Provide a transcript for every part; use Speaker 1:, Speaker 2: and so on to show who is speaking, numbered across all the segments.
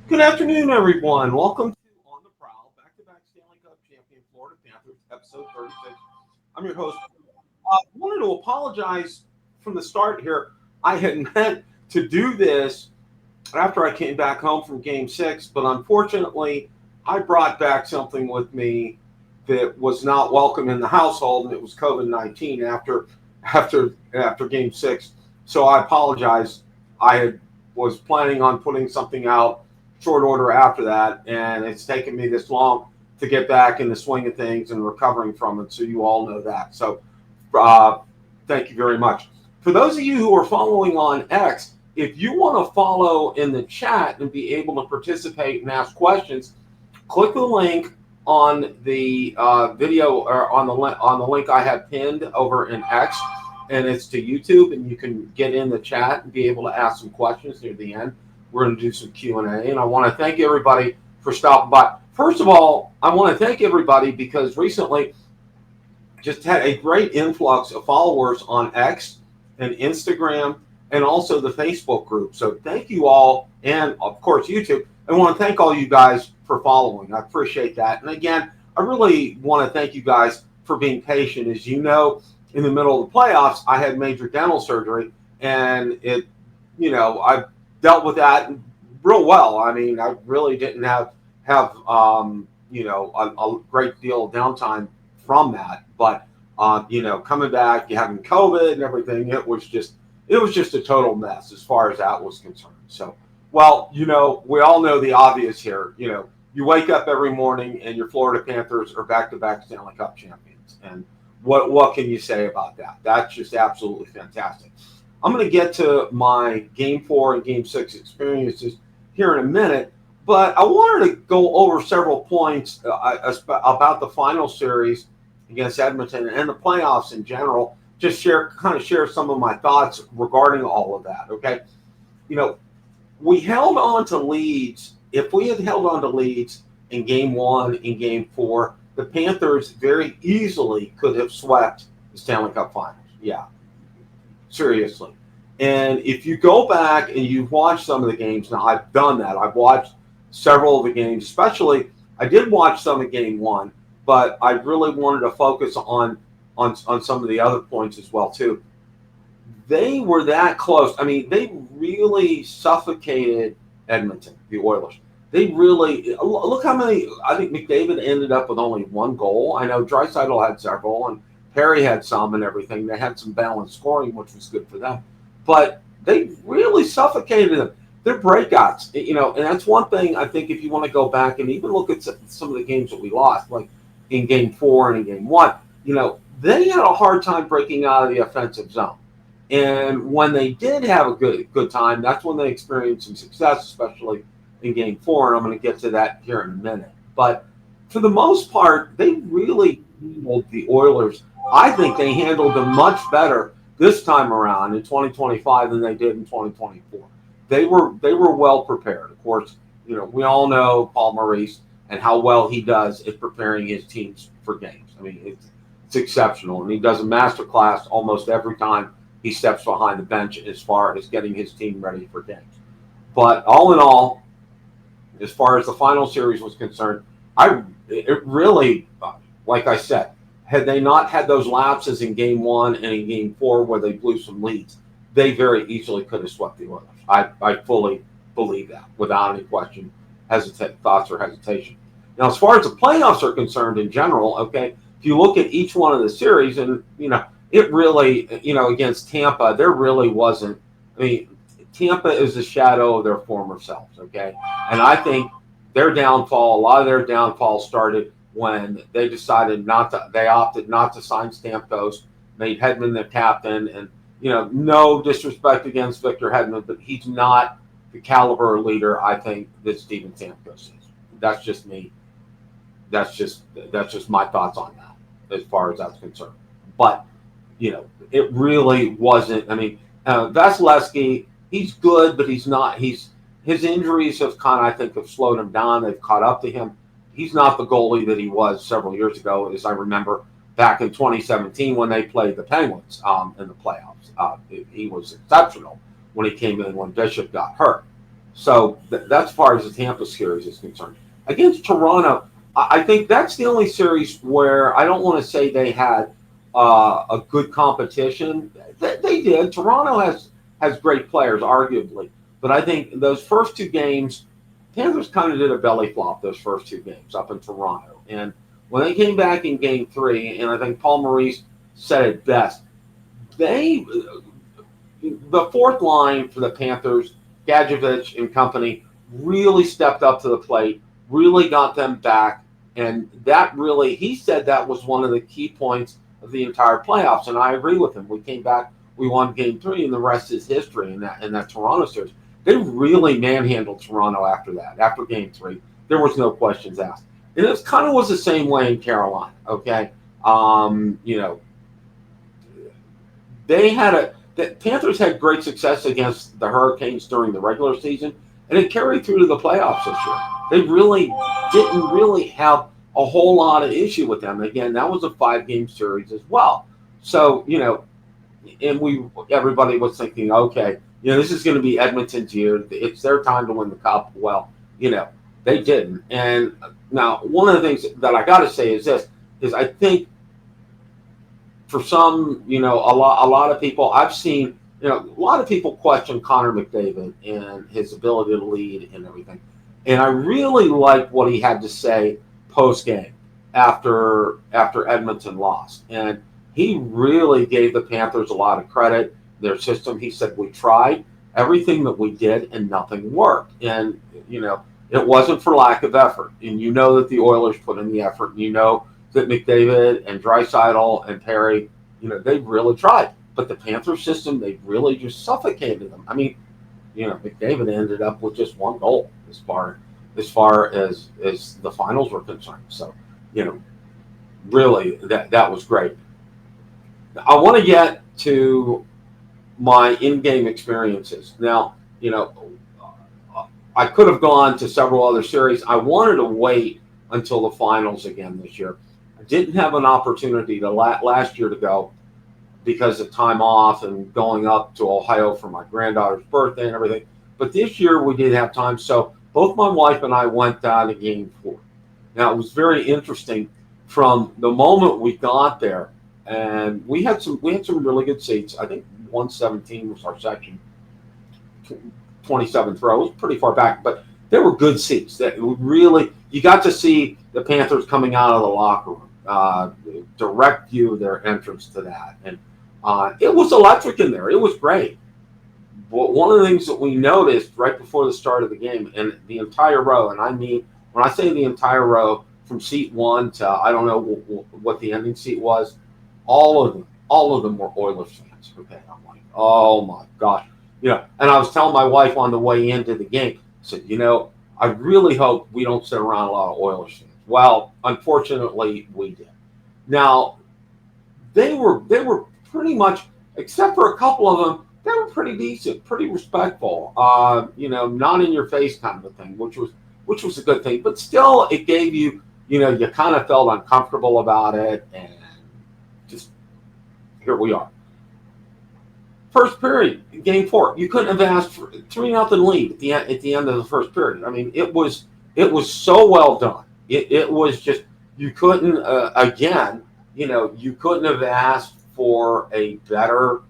Speaker 1: Good afternoon, everyone. Welcome to On the Prowl, back-to-back Stanley Cup Champion Florida Panthers, episode 36. I'm your host. I wanted to apologize from the start here. I had meant to do this after I came back home from Game 6, but unfortunately, I brought back something with me that was not welcome in the household, and it was COVID-19 after Game 6. So I apologize. Was planning on putting something out short order after that, and it's taken me this long to get back in the swing of things and recovering from it, so you all know that. So thank you very much. For those of you who are following on X, if you want to follow in the chat and be able to participate and ask questions, click the link on the video or on the link I have pinned over in X, and it's to YouTube, and you can get in the chat and be able to ask some questions near the end. We're going to do some Q&A, and I want to thank everybody for stopping by. First of all, I want to thank everybody because recently just had a great influx of followers on X and Instagram and also the Facebook group. So thank you all, and of course YouTube. I want to thank all you guys for following. I appreciate that. And again, I really want to thank you guys for being patient. As you know, in the middle of the playoffs, I had major dental surgery, and I dealt with that real well. I mean, I really didn't have a great deal of downtime from that. But coming back, having COVID and everything, it was just a total mess as far as that was concerned. So, well, we all know the obvious here. You wake up every morning and your Florida Panthers are back-to-back Stanley Cup champions, and what can you say about that? That's just absolutely fantastic. I'm going to get to my Game 4 and Game 6 experiences here in a minute, but I wanted to go over several points about the final series against Edmonton and the playoffs in general. Just share some of my thoughts regarding all of that. Okay, we held on to leads. If we had held on to leads in Game 1 and Game 4, the Panthers very easily could have swept the Stanley Cup Finals. Yeah, seriously. And if you go back and you've watched some of the games, now I've done that. I've watched several of the games, especially I did watch some of Game 1, but I really wanted to focus on some of the other points as well, too. They were that close. I mean, they really suffocated Edmonton, the Oilers. They really – look how many – I think McDavid ended up with only one goal. I know Draisaitl had several, and Perry had some and everything. They had some balanced scoring, which was good for them. But they really suffocated them. Their breakouts, and that's one thing I think if you want to go back and even look at some of the games that we lost, like in Game 4 and in Game 1, they had a hard time breaking out of the offensive zone. And when they did have a good time, that's when they experienced some success, especially in Game 4, and I'm going to get to that here in a minute. But for the most part, they really handled the Oilers. I think they handled them much better this time around in 2025 than they did in 2024. They were well prepared. Of course, we all know Paul Maurice and how well he does at preparing his teams for games. I mean, it's exceptional, and he does a master class almost every time he steps behind the bench as far as getting his team ready for games. But all in all, as far as the final series was concerned, it really, like I said, had they not had those lapses in Game 1 and in Game 4 where they blew some leads, they very easily could have swept the Oilers. I fully believe that without any question, thoughts or hesitation. Now, as far as the playoffs are concerned in general, okay, if you look at each one of the series, and it really, against Tampa, there really wasn't. I mean, Tampa is a shadow of their former selves, okay? And I think a lot of their downfall started when they opted not to sign Stamkos, made Hedman the captain, and, no disrespect against Victor Hedman, but he's not the caliber leader I think that Steven Stamkos is. That's just me. That's just my thoughts on that as far as that's concerned. But, it really wasn't. I mean, Vasilevsky, he's good, but he's not. His injuries have have slowed him down. They've caught up to him. He's not the goalie that he was several years ago, as I remember back in 2017 when they played the Penguins in the playoffs. He was exceptional when he came in when Bishop got hurt. So that's as far as the Tampa series is concerned. Against Toronto, I think that's the only series where I don't want to say they had a good competition. They did. Toronto has great players, arguably, but I think those first two games, Panthers kind of did a belly flop those first two games up in Toronto, and when they came back in Game 3, and I think Paul Maurice said it best, they the fourth line for the Panthers, Gadjevich and company, really stepped up to the plate, really got them back, and that really, he said that was one of the key points of the entire playoffs, and I agree with him. We came back, we won Game 3, and the rest is history in that Toronto series. They really manhandled Toronto after that, after Game 3. There was no questions asked. And it kind of was the same way in Carolina, okay? They had the Panthers had great success against the Hurricanes during the regular season, and it carried through to the playoffs this year. They really didn't have a whole lot of issue with them. Again, that was a 5-game series as well. So, and everybody was thinking, okay, this is going to be Edmonton's year. It's their time to win the cup. Well, they didn't. And now, one of the things that I got to say is this, is I think for some, a lot of people, I've seen, a lot of people question Connor McDavid and his ability to lead and everything. And I really like what he had to say post-game after Edmonton lost. And he really gave the Panthers a lot of credit, their system. He said, we tried everything that we did and nothing worked. And, it wasn't for lack of effort. And that the Oilers put in the effort. And that McDavid and Draisaitl and Perry, they really tried. But the Panther system, they really just suffocated them. I mean, McDavid ended up with just one goal as far as the finals were concerned. So, really, that was great. I want to get to my in-game experiences. Now, I could have gone to several other series. I wanted to wait until the finals again this year. I didn't have an opportunity to last year to go because of time off and going up to Ohio for my granddaughter's birthday and everything. But this year we did have time, so both my wife and I went down to Game 4. Now, it was very interesting from the moment we got there, and we had some really good seats. I think 117 was our section. 27th row. It was pretty far back, but there were good seats. That really, you got to see the Panthers coming out of the locker room, direct view of their entrance to that, and it was electric in there. It was great. But one of the things that we noticed right before the start of the game, and the entire row, and I mean, when I say the entire row, from seat 1 to I don't know what the ending seat was, all of them were Oilers fans. Okay, I'm like, oh my gosh. And I was telling my wife on the way into the game, I said, I really hope we don't sit around a lot of Oilers fans. Well, unfortunately, we did. Now, they were pretty much, except for a couple of them, they were pretty decent, pretty respectful. Not in your face kind of a thing, which was a good thing. But still, it gave you, you kind of felt uncomfortable about it, and just here we are. First period, Game 4. You couldn't have asked for 3-0 lead at the end of the first period. I mean, it was so well done. It was just, you couldn't you couldn't have asked for a better,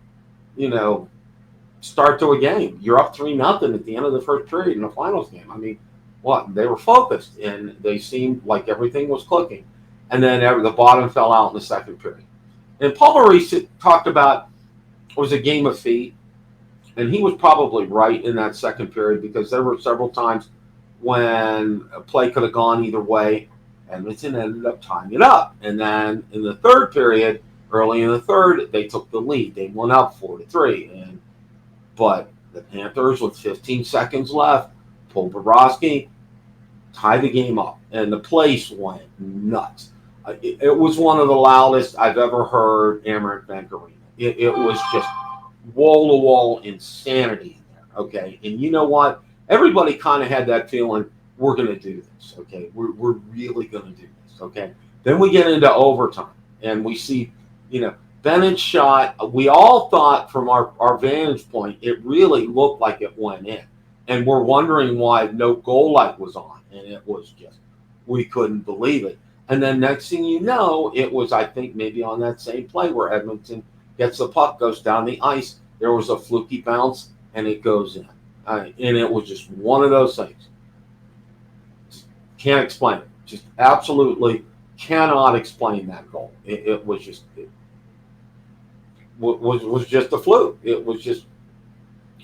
Speaker 1: start to a game. You're up 3-0 at the end of the first period in the finals game. I mean, they were focused and they seemed like everything was clicking, and then the bottom fell out in the second period. And Paul Maurice talked about it was a game of feet, and he was probably right in that second period because there were several times when a play could have gone either way. Edmonton ended up tying it up. And then in the third period, early in the third, they took the lead. They went up 4-3. But the Panthers, with 15 seconds left, pulled Bobrovsky, tied the game up, and the place went nuts. It was one of the loudest I've ever heard Amerant Bank Arena. It was just wall-to-wall insanity in there, okay? And you know what? Everybody kind of had that feeling, we're going to do this, okay? We're really going to do this, okay? Then we get into overtime, and we see, Bennett's shot. We all thought from our vantage point, it really looked like it went in. and we're wondering why no goal light was on, and it was just, we couldn't believe it. And then next thing you know, it was, I think, maybe on that same play where Edmonton gets the puck, goes down the ice. There was a fluky bounce, and it goes in. And it was just one of those things. Can't explain it. Just absolutely cannot explain that goal. It was just, it was just a fluke. It was just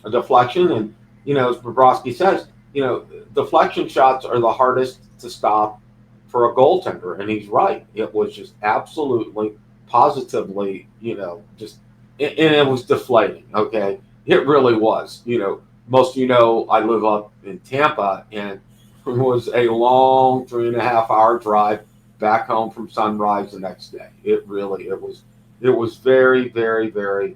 Speaker 1: a deflection. And, as Bobrovsky says, deflection shots are the hardest to stop for a goaltender. And he's right. It was just absolutely, positively, just, and it was deflating. Okay. It really was. Most I live up in Tampa, and it was a long 3.5 hour drive back home from Sunrise the next day. It was very, very, very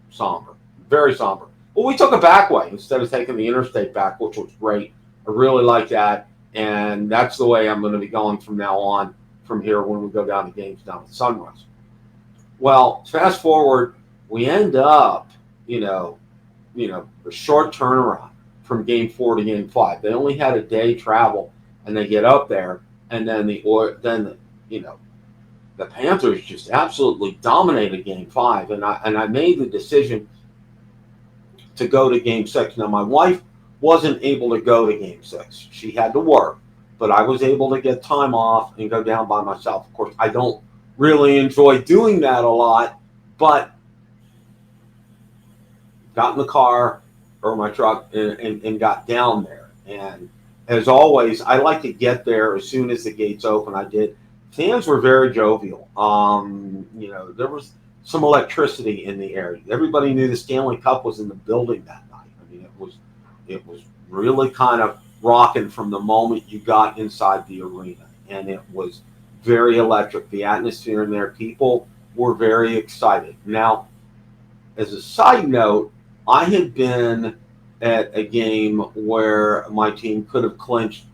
Speaker 1: somber. Very somber. Well, we took a back way instead of taking the interstate back, which was great. I really like that. And that's the way I'm going to be going from now on, from here, when we go down to games down at Sunrise. Well, fast forward, we end up, a short turnaround from game 4 to game 5. They only had a day travel, and they get up there, and then the Panthers just absolutely dominated game 5. And I made the decision to go to game 6. Now, my wife wasn't able to go to game 6. She had to work, but I was able to get time off and go down by myself. Of course, I don't really enjoy doing that a lot, but got in the car or my truck and got down there. And as always, I like to get there as soon as the gates open. I did. Fans were very jovial. There was some electricity in the area. Everybody knew the Stanley Cup was in the building that night. I mean, it was really kind of rocking from the moment you got inside the arena, and it was very electric. The atmosphere in there, people were very excited. Now, as a side note, I had been at a game where my team could have clinched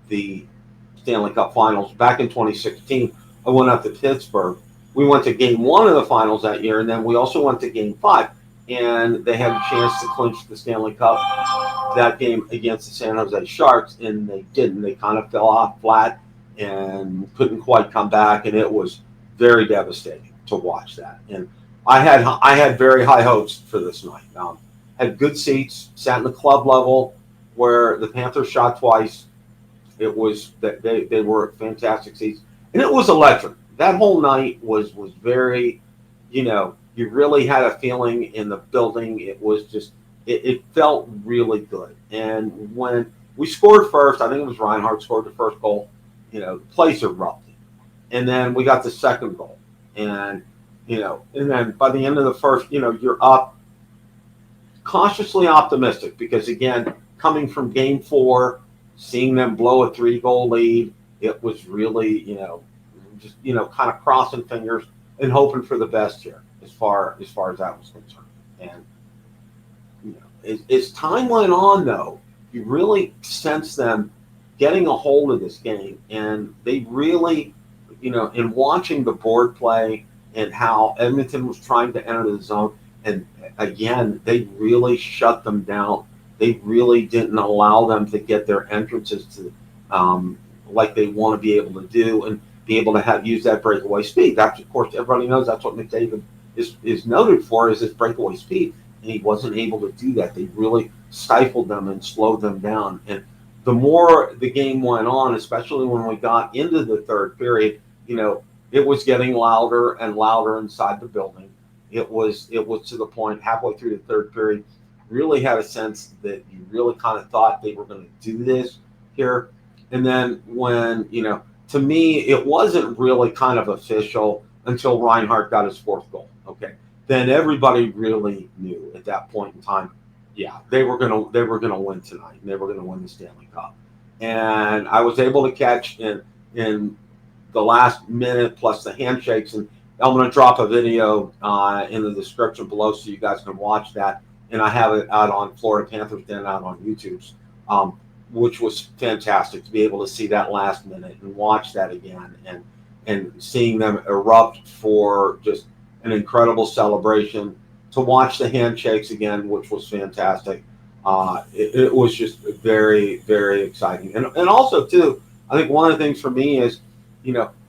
Speaker 1: the Stanley Cup Finals back in 2016. I went up to Pittsburgh. We went to game 1 of the finals that year, and then we also went to game 5, and they had a chance to clinch the Stanley Cup that game against the San Jose Sharks, and they didn't. They kind of fell off flat and couldn't quite come back, and it was very devastating to watch that. And I had very high hopes for this night. Had good seats, sat in the club level where the Panthers shot twice. It was that they were fantastic seats, and it was electric. That whole night was very, you really had a feeling in the building. It was just, it felt really good. And when we scored first, I think it was Reinhart scored the first goal, the place erupted. And then we got the second goal. And then by the end of the first, you're up, cautiously optimistic, because again, coming from game 4, seeing them blow a 3-goal lead, it was really, just, kind of crossing fingers and hoping for the best here as far as that was concerned. And, as time went on, though, you really sense them getting a hold of this game, and they really, in watching the board play and how Edmonton was trying to enter the zone, and again, they really shut them down. They really didn't allow them to get their entrances to like they want to be able to do, and be able to use that breakaway speed. That's, of course, everybody knows that's what McDavid is noted for, is his breakaway speed, and he wasn't able to do that. They really stifled them and slowed them down. And the more the game went on, especially when we got into the third period, it was getting louder and louder inside the building. It was to the point halfway through the third period, really had a sense that you really kind of thought they were going to do this here. And then when, to me, it wasn't really kind of official until Reinhart got his 4th goal. Okay. Then everybody really knew at that point in time, yeah, they were gonna win tonight, and they were gonna win the Stanley Cup. And I was able to catch in the last minute plus the handshakes, and I'm going to drop a video in the description below so you guys can watch that. And I have it out on Florida Panthers Den out on YouTube, which was fantastic to be able to see that last minute and watch that again, and seeing them erupt for just an incredible celebration, to watch the handshakes again, which was fantastic. It was just very, very exciting. And also, too, I think one of the things for me is,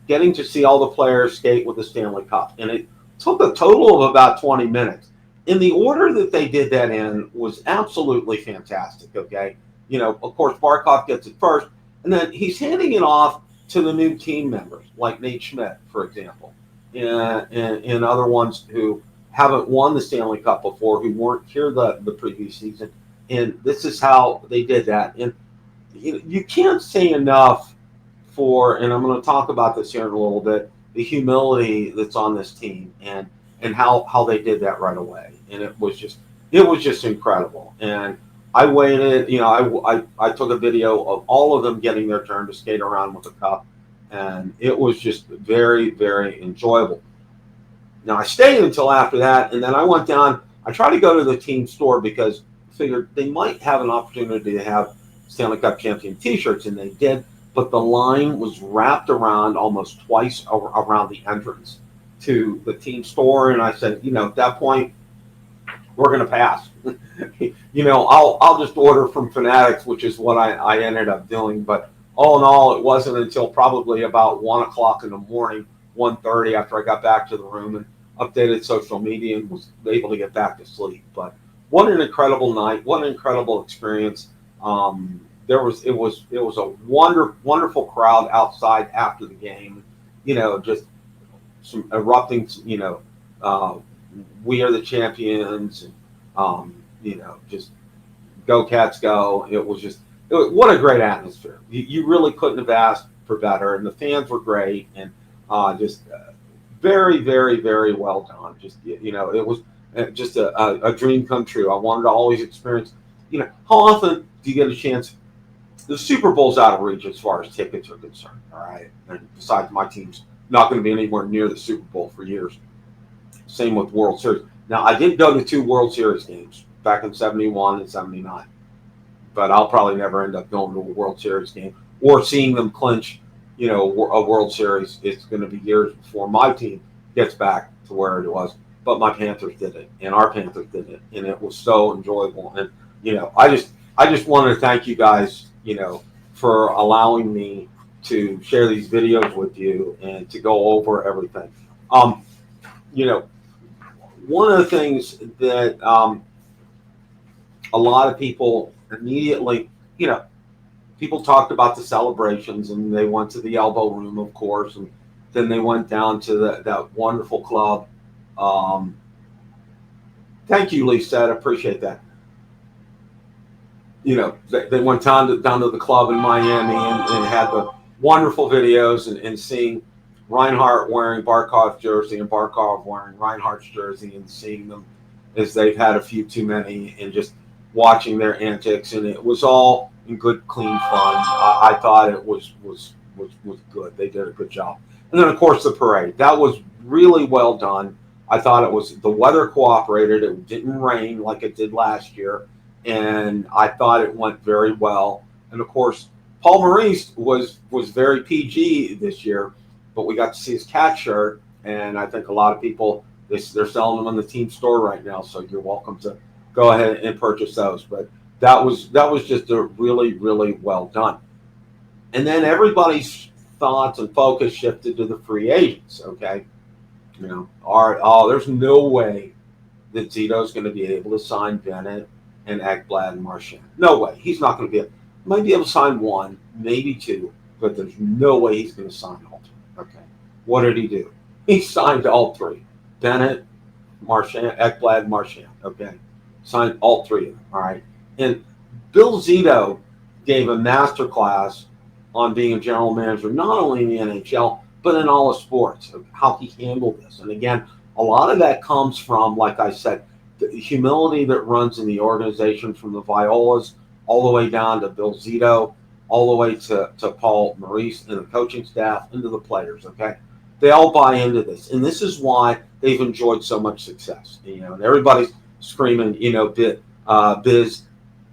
Speaker 1: getting to see all the players skate with the Stanley Cup. And it took a total of about 20 minutes. In the order that they did that in was absolutely fantastic, okay? Of course, Barkov gets it first, and then he's handing it off to the new team members, like Nate Schmidt, for example, and other ones who haven't won the Stanley Cup before, who weren't here the previous season. And this is how they did that. And you can't say enough and I'm going to talk about this here in a little bit, the humility that's on this team and how they did that right away. And it was just incredible. And I waited, I took a video of all of them getting their turn to skate around with the cup, and it was just very, very enjoyable. Now I stayed until after that, and then I went down. I tried to go to the team store because I figured they might have an opportunity to have Stanley Cup Champion T-shirts, and they did. But the line was wrapped around almost twice around the entrance to the team store, and I said, at that point, we're going to pass. I'll just order from Fanatics, which is what I ended up doing. But all in all, it wasn't until probably about 1 o'clock in the morning, 1:30, after I got back to the room and updated social media and was able to get back to sleep. But what an incredible night! What an incredible experience! It was a wonderful crowd outside after the game. Just some erupting. We are the champions. Just go Cats go. What a great atmosphere. You really couldn't have asked for better, and the fans were great, and just very, very, very well done. It was just a dream come true. I wanted to always experience. How often do you get a chance? The Super Bowl's out of reach as far as tickets are concerned, all right? And besides, my team's not going to be anywhere near the Super Bowl for years. Same with World Series. Now, I did go to 2 World Series games back in 71 and 79, but I'll probably never end up going to a World Series game or seeing them clinch, a World Series. It's going to be years before my team gets back to where it was. But my Panthers did it, and our Panthers did it, and it was so enjoyable. And, I just wanted to thank you guys, for allowing me to share these videos with you and to go over everything. One of the things that a lot of people immediately, people talked about the celebrations, and they went to the elbow room, of course, and then they went down to that wonderful club. Thank you, Lisa. I appreciate that. They went down to the club in Miami and had the wonderful videos and seeing Reinhart wearing Barkov's jersey and Barkov wearing Reinhart's jersey and seeing them as they've had a few too many and just watching their antics. And it was all in good, clean fun. I thought it was good. They did a good job. And then, of course, the parade. That was really well done. I thought the weather cooperated. It didn't rain like it did last year. And I thought it went very well. And, of course, Paul Maurice was very PG this year, but we got to see his cat shirt. And I think a lot of people, they're selling them on the team store right now. So you're welcome to go ahead and purchase those. But that was just a really, really well done. And then everybody's thoughts and focus shifted to the free agents, okay? There's no way that Zito's going to be able to sign Bennett and Ekblad and Marchand. No way. He's not going to might be able to sign 1, maybe 2, but there's no way he's going to sign all 3. Okay. What did he do? He signed all 3. Bennett, Marchand, Ekblad, Marchand. Okay. Signed all 3 of them. All right. And Bill Zito gave a master class on being a general manager, not only in the NHL, but in all of sports, of how he handled this. And again, a lot of that comes from, like I said, the humility that runs in the organization, from the Violas all the way down to Bill Zito, all the way to Paul Maurice and the coaching staff, into the players, okay? They all buy into this. And this is why they've enjoyed so much success. And everybody's screaming, Biz,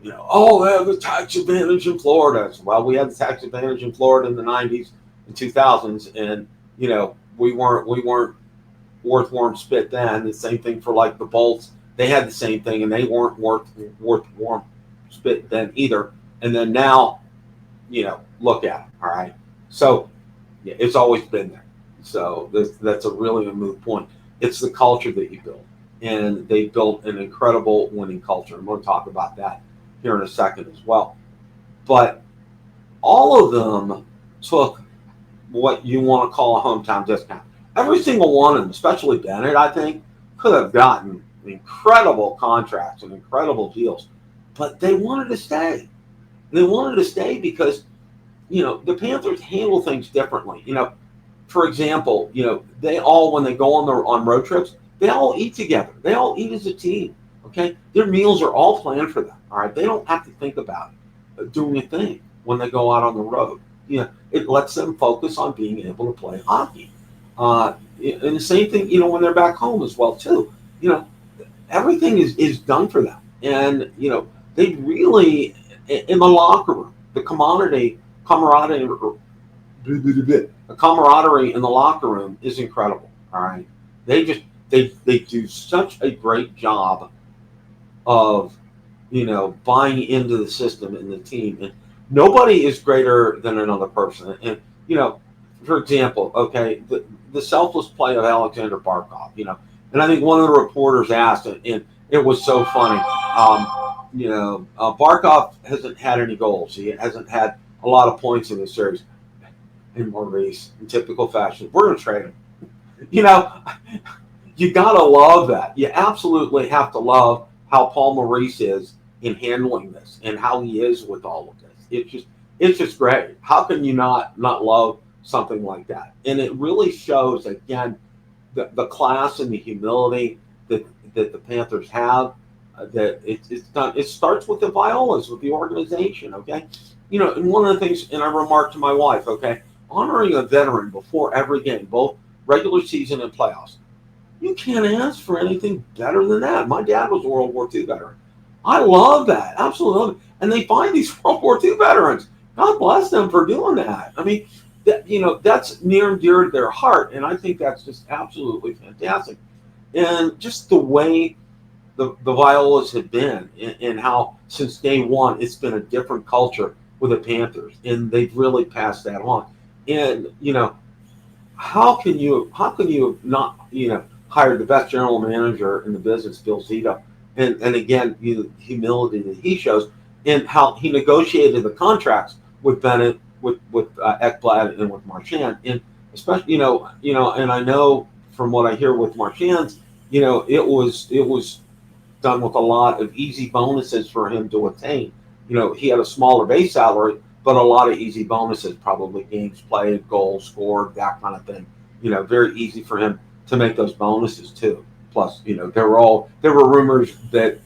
Speaker 1: they have the tax advantage in Florida. Well, we had the tax advantage in Florida in the 90s and 2000s, and, we weren't worth warm spit then. The same thing for like the Bolts. They had the same thing, and they weren't worth warm spit then either. And then now, look at it. All right. So yeah, it's always been there. So that's a really a moot point. It's the culture that you build, and they built an incredible winning culture. And we'll talk about that here in a second as well. But all of them took what you want to call a hometown discount. Every single one of them, especially Bennett, I think, could have gotten incredible contracts and incredible deals, but they wanted to stay. They wanted to stay because, the Panthers handle things differently. For example, they all, when they go on road trips, they all eat together. They all eat as a team. Okay, their meals are all planned for them. All right, they don't have to think about doing a thing when they go out on the road. It lets them focus on being able to play hockey. And the same thing, when they're back home as well too. Everything is done for them, and they really, in the locker room, the camaraderie in the locker room is incredible. All right, they do such a great job of buying into the system and the team, and nobody is greater than another person. And for example, okay, the selfless play of Alexander Barkov, and I think one of the reporters asked, and it was so funny. Barkov hasn't had any goals. He hasn't had a lot of points in the series. And Maurice, in typical fashion, we're going to trade him. You got to love that. You absolutely have to love how Paul Maurice is in handling this and how he is with all of this. It's just great. How can you not love something like that? And it really shows, again, the class and the humility that the Panthers have. That it's done. It starts with the Violas, with the organization. Okay, and one of the things, and I remarked to my wife, okay, honoring a veteran before every game, both regular season and playoffs. You can't ask for anything better than that. My dad was a World War II veteran. I love that. Absolutely love it. And they find these World War II veterans. God bless them for doing that. I mean, that's near and dear to their heart. And I think that's just absolutely fantastic. And just the way the Violas have been, and how since day one it's been a different culture with the Panthers, and they've really passed that on. And how can you not hire the best general manager in the business, Bill Zito, and again, the humility that he shows, and how he negotiated the contracts with Bennett, with Ekblad, and with Marchand, and especially and I know from what I hear with Marchand, it was done with a lot of easy bonuses for him to attain. He had a smaller base salary, but a lot of easy bonuses, probably games played, goals scored, that kind of thing. Very easy for him to make those bonuses too. Plus, there were rumors that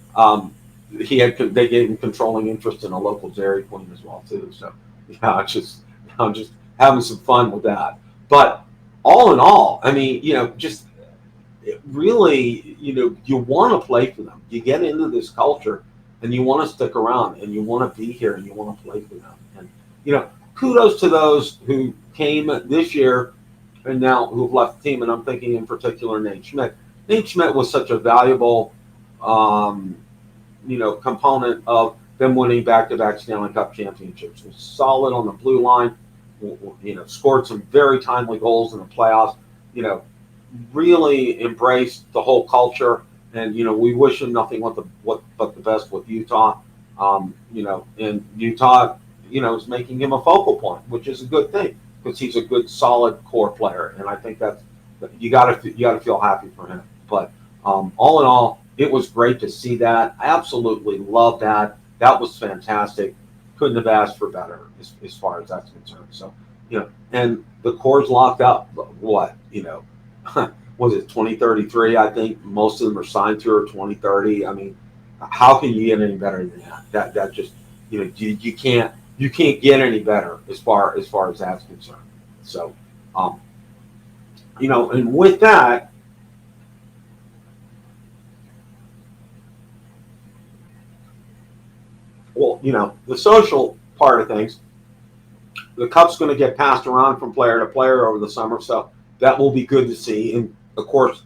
Speaker 1: they gave him controlling interest in a local Dairy Queen as well too. So I'm just having some fun with that. But all in all, I mean, just really, you want to play for them. You get into this culture, and you want to stick around, and you want to be here, and you want to play for them. And kudos to those who came this year and now who've left the team. And I'm thinking in particular Nate Schmidt. Nate Schmidt was such a valuable, component of them winning back-to-back Stanley Cup championships. Was solid on the blue line. Scored some very timely goals in the playoffs. Really embraced the whole culture, and we wish him nothing but the best with Utah. And Utah, is making him a focal point, which is a good thing because he's a good, solid core player, and I think that's you got to feel happy for him. But all in all, it was great to see that. I absolutely love that. That was fantastic. Couldn't have asked for better as far as that's concerned. So and the core's locked up. What was it 2033? I think most of them are signed through 2030. I mean, how can you get any better than that? That just you can't get any better as far as that's concerned. So and with that, well, the social part of things, the cup's going to get passed around from player to player over the summer, so that will be good to see. And of course,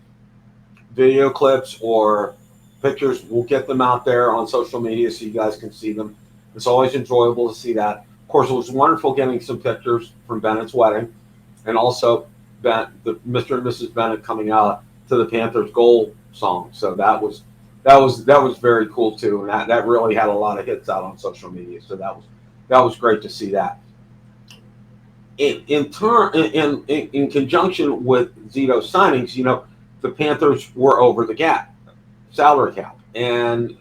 Speaker 1: video clips or pictures. We'll get them out there on social media so you guys can see them. It's always enjoyable to see that. Of course, it was wonderful getting some pictures from Bennett's wedding, and also the Mr. and Mrs. Bennett coming out to the Panthers goal song. So that was very cool too, and that really had a lot of hits out on social media. So that was great to see that. In conjunction with Zito's signings, the Panthers were over the salary cap, and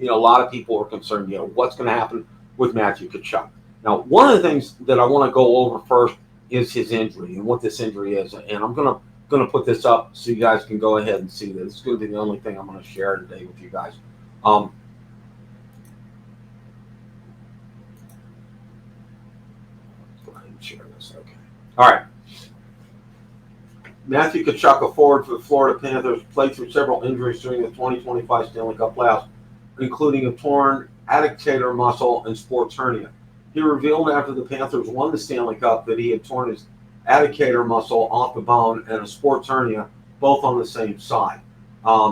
Speaker 1: a lot of people are concerned. What's going to happen with Matthew Tkachuk? Now, one of the things that I want to go over first is his injury and what this injury is, and I'm going to put this up so you guys can go ahead and see this. It's going to be the only thing I'm going to share today with you guys. Share this. Okay. All right. Matthew Tkachuk, a forward for the Florida Panthers, played through several injuries during the 2025 Stanley Cup playoffs, including a torn adductor muscle and sports hernia. He revealed after the Panthers won the Stanley Cup that he had torn his adductor muscle off the bone and a sports hernia, both on the same side.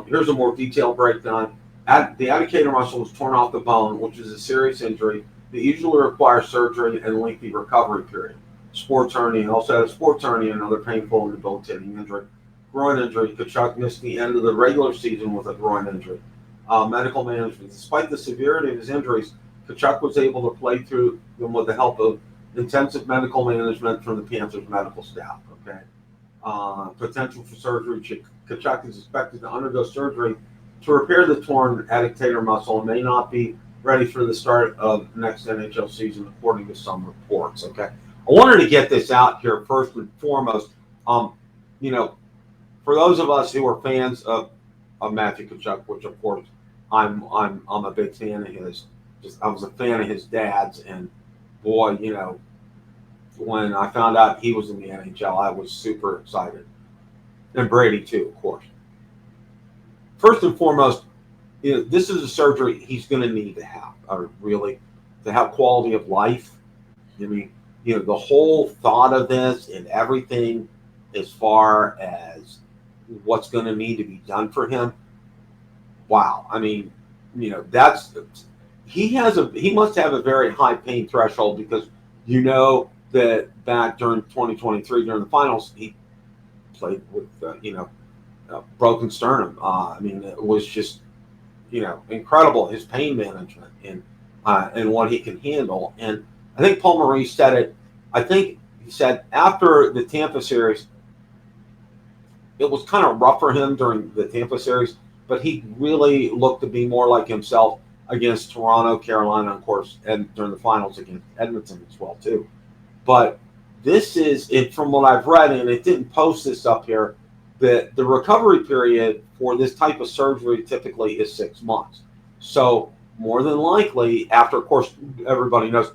Speaker 1: Here's a more detailed breakdown. The adductor muscle was torn off the bone, which is a serious injury that usually requires surgery and lengthy recovery period. Sports hernia, also had a sports hernia, another painful and debilitating injury. Groin injury. Tkachuk missed the end of the regular season with a groin injury. Medical management. Despite the severity of his injuries, Tkachuk was able to play through them with the help of intensive medical management from the Panthers medical staff. Okay. Potential for surgery. Tkachuk is expected to undergo surgery to repair the torn adductor muscle and may not be ready for the start of next NHL season, according to some reports. Okay, I wanted to get this out here first and foremost. For those of us who are fans of Matthew Tkachuk, which of course I'm a big fan of his. I was a fan of his dad's, and boy, when I found out he was in the NHL, I was super excited, and Brady too, of course. First and foremost, this is a surgery he's going to need to have, or really, to have quality of life. I mean, the whole thought of this and everything as far as what's going to need to be done for him. Wow. I mean, he must have a very high pain threshold because that back during 2023, during the finals, he played with, broken sternum. It was just, incredible, his pain management and what he can handle. And I think Paul Maurice said it. I think he said after the Tampa series, it was kind of rough for him during the Tampa series, but he really looked to be more like himself against Toronto, Carolina, and of course, and during the finals against Edmonton as well too. But this is it from what I've read, and it didn't post this up here. The recovery period for this type of surgery typically is 6 months. So more than likely, after, of course, everybody knows,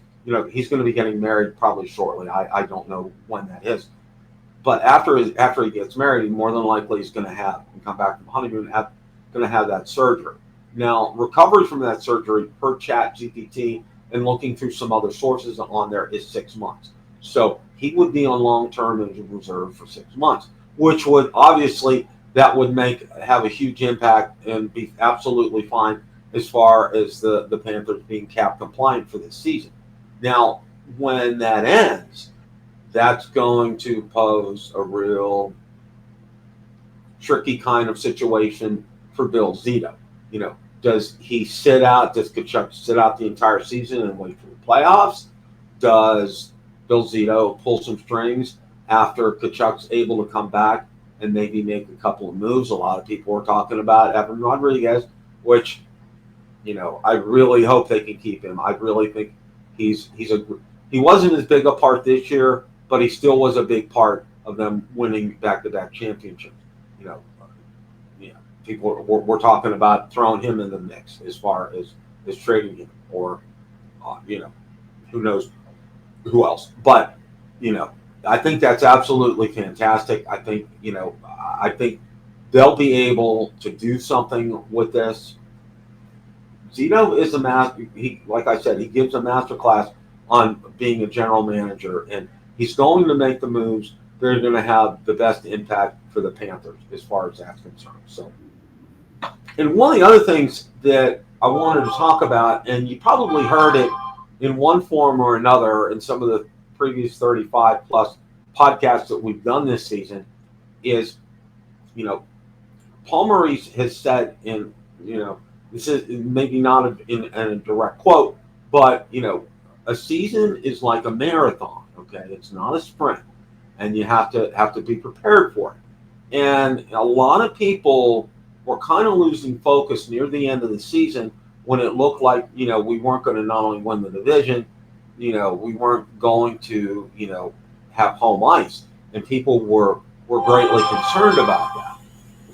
Speaker 1: he's going to be getting married probably shortly. I don't know when that is. But after he gets married, more than likely he's going to come back from honeymoon, going to have that surgery. Now, recovery from that surgery per ChatGPT and looking through some other sources on there is 6 months. So he would be on long-term injured reserve for 6 months, which would obviously have a huge impact and be absolutely fine as far as the Panthers being cap compliant for this season. Now, when that ends, that's going to pose a real tricky kind of situation for Bill Zito. Does he does Tkachuk sit out the entire season and wait for the playoffs? Does Bill Zito pull some strings after Tkachuk's able to come back and maybe make a couple of moves? A lot of people are talking about Evan Rodriguez, which, I really hope they can keep him. I really think he wasn't as big a part this year, but he still was a big part of them winning back-to-back championships. People were talking about throwing him in the mix as far as trading him, or who knows who else. But I think that's absolutely fantastic. I think they'll be able to do something with this. Zito is a master. Like I said, he gives a master class on being a general manager, and he's going to make the moves that are going to have the best impact for the Panthers as far as that's concerned. So, And one of the other things that I wanted to talk about, and you probably heard it in one form or another in some of the previous 35 plus podcasts that we've done this season, is, you know, Paul Maurice has said in, this is maybe not in a direct quote, but, a season is like a marathon, okay? It's not a sprint, and you have to be prepared for it. And a lot of people were kind of losing focus near the end of the season when it looked like, we weren't going to not only win the division, we weren't going to, have home ice, and people were greatly concerned about that.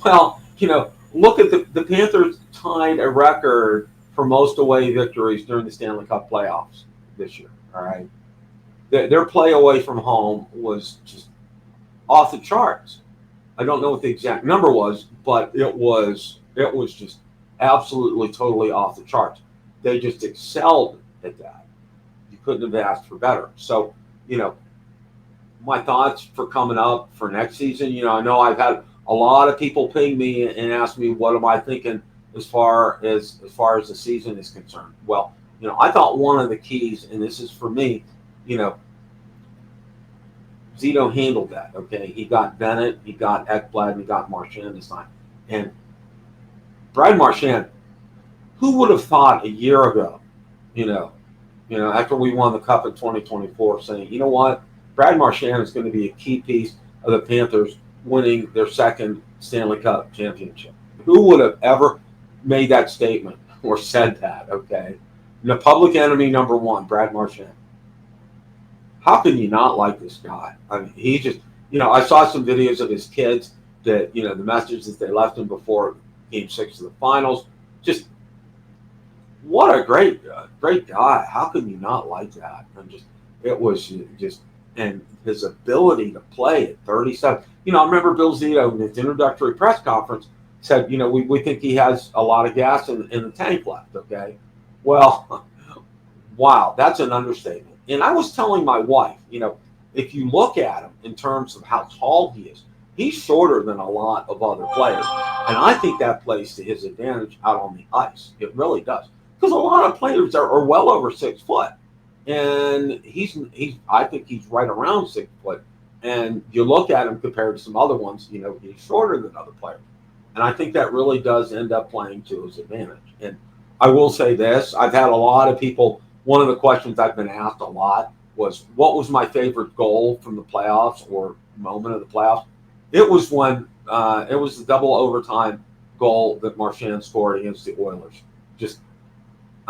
Speaker 1: Well, look at the Panthers tied a record for most away victories during the Stanley Cup playoffs this year. All right, their play away from home was just off the charts. I don't know what the exact number was, but it was just absolutely totally off the charts. They just excelled at that. You couldn't have asked for better. So, my thoughts for coming up for next season. I know I've had a lot of people ping me and ask me what am I thinking as far as the season is concerned. Well, I thought one of the keys, and this is for me, Zito handled that. Okay, he got Bennett, he got Ekblad, and he got Marchand this time. And Brad Marchand, who would have thought a year ago, after we won the Cup in 2024, saying, you know what, Brad Marchand is going to be a key piece of the Panthers winning their second Stanley Cup championship. Who would have ever made that statement or said that, okay? The public enemy number one, Brad Marchand. How can you not like this guy? I mean, he just, I saw some videos of his kids that, the messages they left him before Game 6 of the finals. Just, what a great guy. How can you not like that? And it was just, and his ability to play at 37. I remember Bill Zito in his introductory press conference said, we think he has a lot of gas in the tank left, okay? Well, wow, that's an understatement. And I was telling my wife, if you look at him in terms of how tall he is, he's shorter than a lot of other players. And I think that plays to his advantage out on the ice. It really does. Because a lot of players are well over 6 foot. And I think he's right around 6 foot. And you look at him compared to some other ones, he's shorter than other players. And I think that really does end up playing to his advantage. And I will say this, I've had a lot of people, one of the questions I've been asked a lot was, what was my favorite goal from the playoffs or moment of the playoffs? It was when it was the double overtime goal that Marchand scored against the Oilers.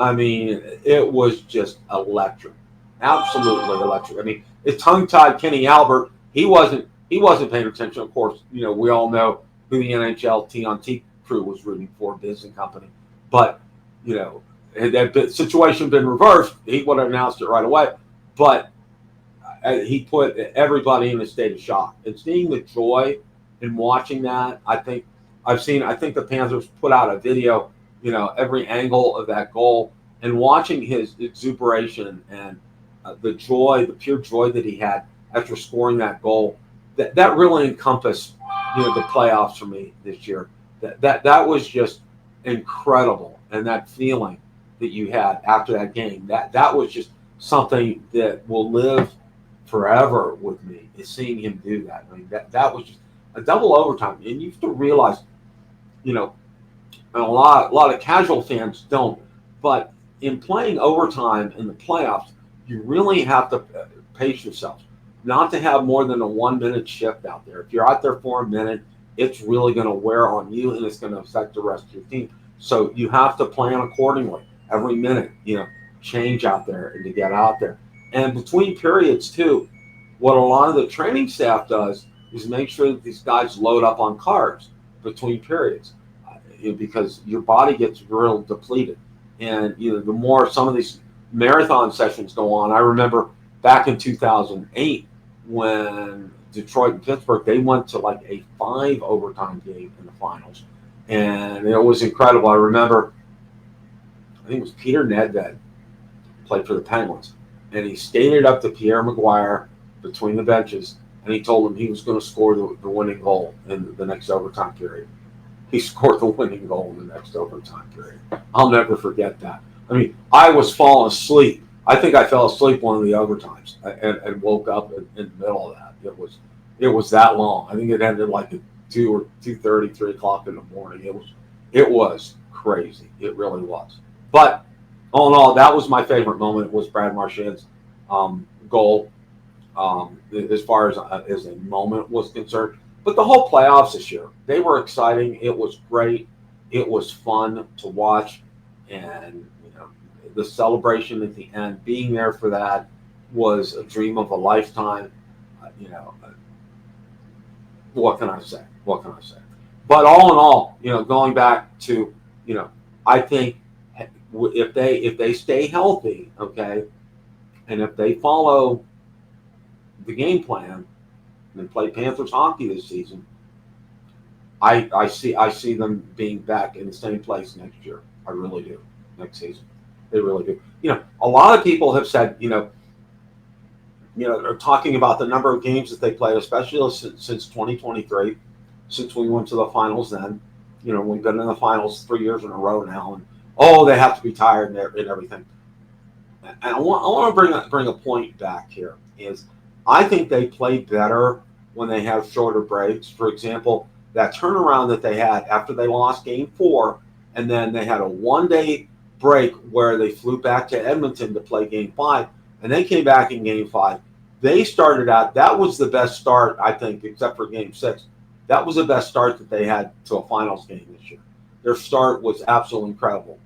Speaker 1: It was just electric. Absolutely electric. I mean, it tongue-tied Kenny Albert. He wasn't paying attention. Of course, we all know who the NHL TNT crew was rooting for, Biz and company. But, had that situation been reversed, he would have announced it right away. But he put everybody in a state of shock. And seeing the joy in watching that, I think the Panthers put out a video, every angle of that goal, and watching his exuberation and the pure joy that he had after scoring that goal, that really encompassed, the playoffs for me this year. That was just incredible, and that feeling that you had after that game, that was just something that will live forever with me, is seeing him do that. I mean, that was just a double overtime, and you have to realize, and a lot of casual fans don't, but in playing overtime in the playoffs, you really have to pace yourself not to have more than a 1 minute shift out there. If you're out there for a minute, it's really going to wear on you, and it's going to affect the rest of your team. So you have to plan accordingly. Every minute, change out there and to get out there. And between periods too, what a lot of the training staff does is make sure that these guys load up on carbs between periods, because your body gets real depleted. And the more some of these marathon sessions go on, I remember back in 2008 when Detroit and Pittsburgh, they went to like a 5 overtime game in the finals, and it was incredible. I remember, I think it was Peter Nedved played for the Penguins, and he skated up to Pierre Maguire between the benches, and he told him he was going to score the winning goal in the next overtime period. he scored the winning goal in the next overtime period. I'll never forget that. I mean, I was falling asleep. I think I fell asleep one of the overtimes and woke up in the middle of that. It was that long. I think it ended like at 2:30, 3 o'clock in the morning. It was crazy. It really was. But all in all, that was my favorite moment. Was Brad Marchand's goal, as far as a moment was concerned. But the whole playoffs this year, they were exciting. It was great. It was fun to watch, and the celebration at the end, being there for that, was a dream of a lifetime. What can I say? What can I say? But all in all, going back to, I think if they stay healthy, okay, and if they follow the game plan and play Panthers hockey this season, I see them being back in the same place next year. I really do. Next season, they really do. A lot of people have said, they're talking about the number of games that they played, especially since 2023, since we went to the finals. Then, we've been in the finals 3 years in a row now, and they have to be tired and everything. And I want to bring a point back here. Is I think they played better when they have shorter breaks. For example, that turnaround that they had after they lost Game 4, and then they had a 1-day break where they flew back to Edmonton to play Game 5, and they came back in Game 5. They started out, that was the best start, I think, except for Game 6. That was the best start that they had to a finals game this year. Their start was absolutely incredible.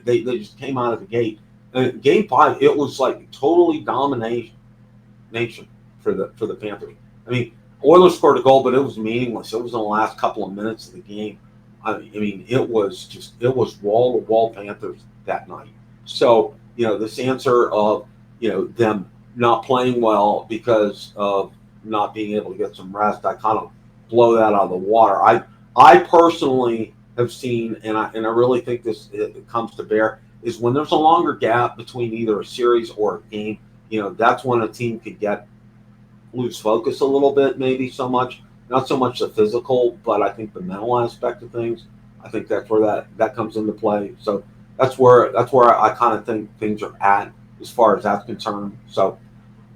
Speaker 1: They just came out of the gate. And Game 5, it was like totally domination for the Panthers. I mean, Oilers scored a goal, but it was meaningless. It was in the last couple of minutes of the game. I mean, it was wall-to-wall Panthers that night. So, this answer of, them not playing well because of not being able to get some rest, I kind of blow that out of the water. I personally have seen, and I really think it comes to bear, is when there's a longer gap between either a series or a game, that's when a team could lose focus a little bit, maybe not so much the physical, but I think the mental aspect of things. I think that's where that comes into play. So that's where I kind of think things are at as far as that's concerned. So,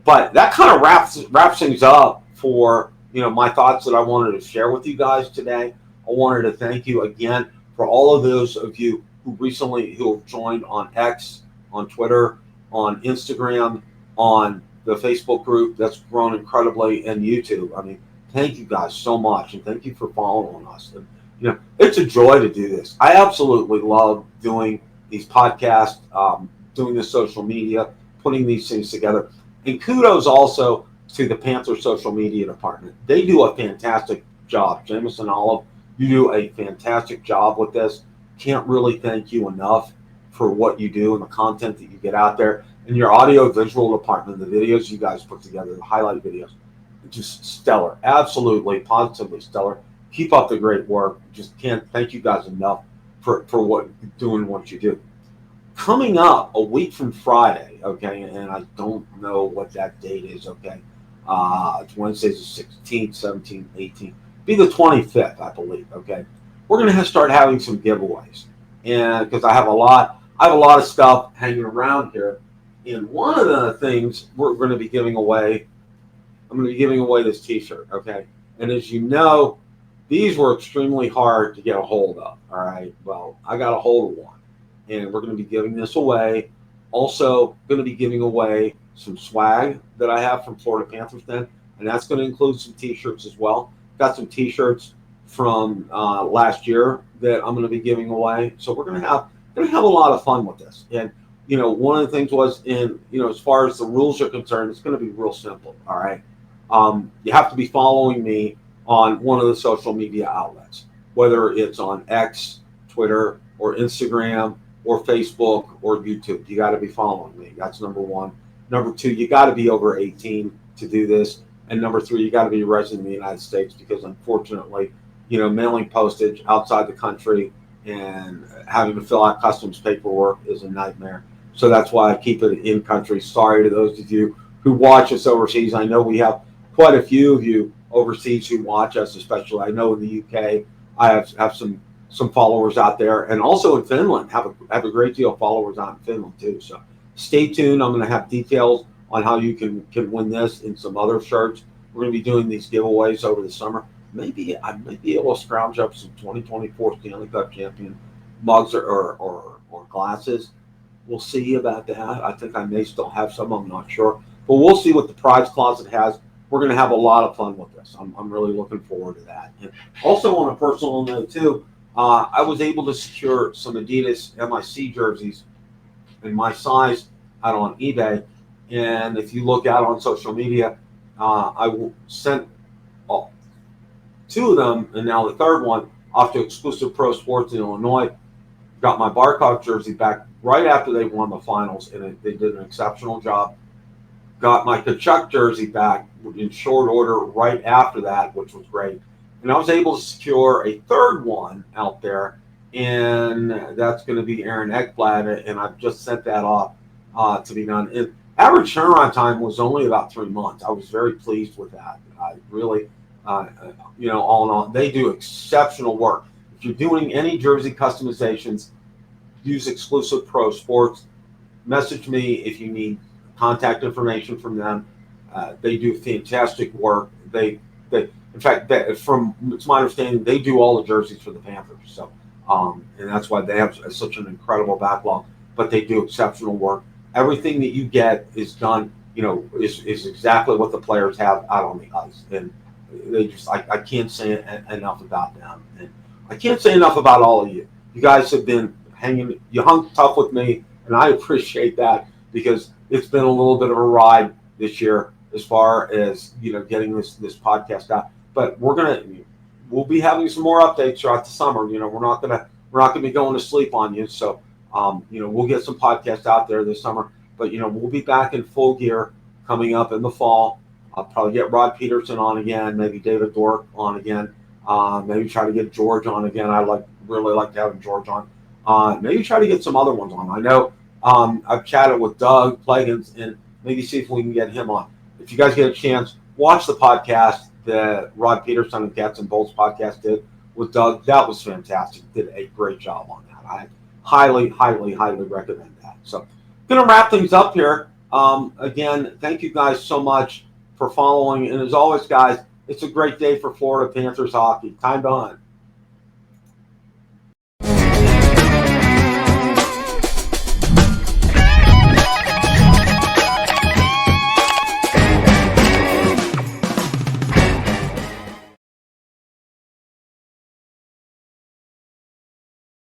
Speaker 1: but that kind of wraps things up for my thoughts that I wanted to share with you guys today. I wanted to thank you again for all of those of you who have joined on X, on Twitter, on Instagram, on the Facebook group that's grown incredibly, and YouTube. I mean, thank you guys so much, and thank you for following us. And, it's a joy to do this. I absolutely love doing these podcasts, doing the social media, putting these things together. And kudos also to the Panthers social media department. They do a fantastic job. Jameson Olive, you do a fantastic job with this. Can't really thank you enough for what you do and the content that you get out there. And your audio-visual department, the videos you guys put together, the highlight videos, just stellar. Absolutely, positively stellar. Keep up the great work. Just can't thank you guys enough for doing what you do. Coming up a week from Friday, okay, and I don't know what that date is, okay. It's Wednesday's the 16th, 17th, 18th. Be the 25th, I believe, okay. We're going to start having some giveaways. And because I have a lot of stuff hanging around here. And one of the things we're going to be giving away, I'm going to be giving away this t-shirt, okay. And as you know, these were extremely hard to get a hold of, all right. Well, I got a hold of one. And we're going to be giving this away. Also going to be giving away some swag that I have from Florida Panthers Den, and that's going to include some t-shirts as well. Got some t-shirts from last year that I'm going to be giving away. So we're going to have a lot of fun with this. And one of the things was as far as the rules are concerned, it's going to be real simple. All right, you have to be following me on one of the social media outlets, whether it's on X, Twitter, or Instagram, or Facebook, or YouTube. You got to be following me. That's number one. Number two, you got to be over 18 to do this. And number three, you got to be a resident of the United States, because unfortunately, mailing postage outside the country and having to fill out customs paperwork is a nightmare. So that's why I keep it in country. Sorry to those of you who watch us overseas. I know we have quite a few of you overseas who watch us, especially I know in the UK. I have some some followers out there, and also in Finland have a great deal of followers out in Finland too. So stay tuned. I'm going to have details on how you can win this and some other shirts. We're going to be doing these giveaways over the summer. Maybe I might be able to scrounge up some 2024 Stanley Cup Champion mugs or glasses. We'll see about that. I think I may still have some. I'm not sure, but we'll see what the prize closet has. We're going to have a lot of fun with this. I'm really looking forward to that. And also on a personal note too, I was able to secure some Adidas MIC jerseys in my size out on eBay. And if you look out on social media, I sent two of them, and now the third one off to Exclusive Pro Sports in Illinois. Got my Barkov jersey back right after they won the finals, and they did an exceptional job. Got my Tkachuk jersey back in short order right after that, which was great. And I was able to secure a third one out there, and that's going to be Aaron Ekblad, and I've just sent that off to be done. And average turnaround time was only about 3 months. I was very pleased with that. I really, all in all, they do exceptional work. If you're doing any jersey customizations, use Exclusive Pro Sports. Message me if you need contact information from them. They do fantastic work. They in fact, from it's my understanding, they do all the jerseys for the Panthers. So, and that's why they have such an incredible backlog. But they do exceptional work. Everything that you get is done, is exactly what the players have out on the ice. And they just, I can't say enough about them. And I can't say enough about all of you. You guys have been you hung tough with me, and I appreciate that because it's been a little bit of a ride this year as far as, getting this podcast out. But we'll be having some more updates throughout the summer. We're not gonna be going to sleep on you. So, we'll get some podcasts out there this summer. But, we'll be back in full gear coming up in the fall. I'll probably get Rod Peterson on again, maybe David Dork on again, maybe try to get George on again. Really like to have George on. Maybe try to get some other ones on. I know I've chatted with Doug Plagans, and maybe see if we can get him on. If you guys get a chance, watch the podcast that Rod Peterson and Cats and Bolts podcast did with Doug. That was fantastic. Did a great job on that. I highly, highly, highly recommend that. So, going to wrap things up here. Again, thank you guys so much for following. And as always, guys, it's a great day for Florida Panthers hockey. Time to hunt.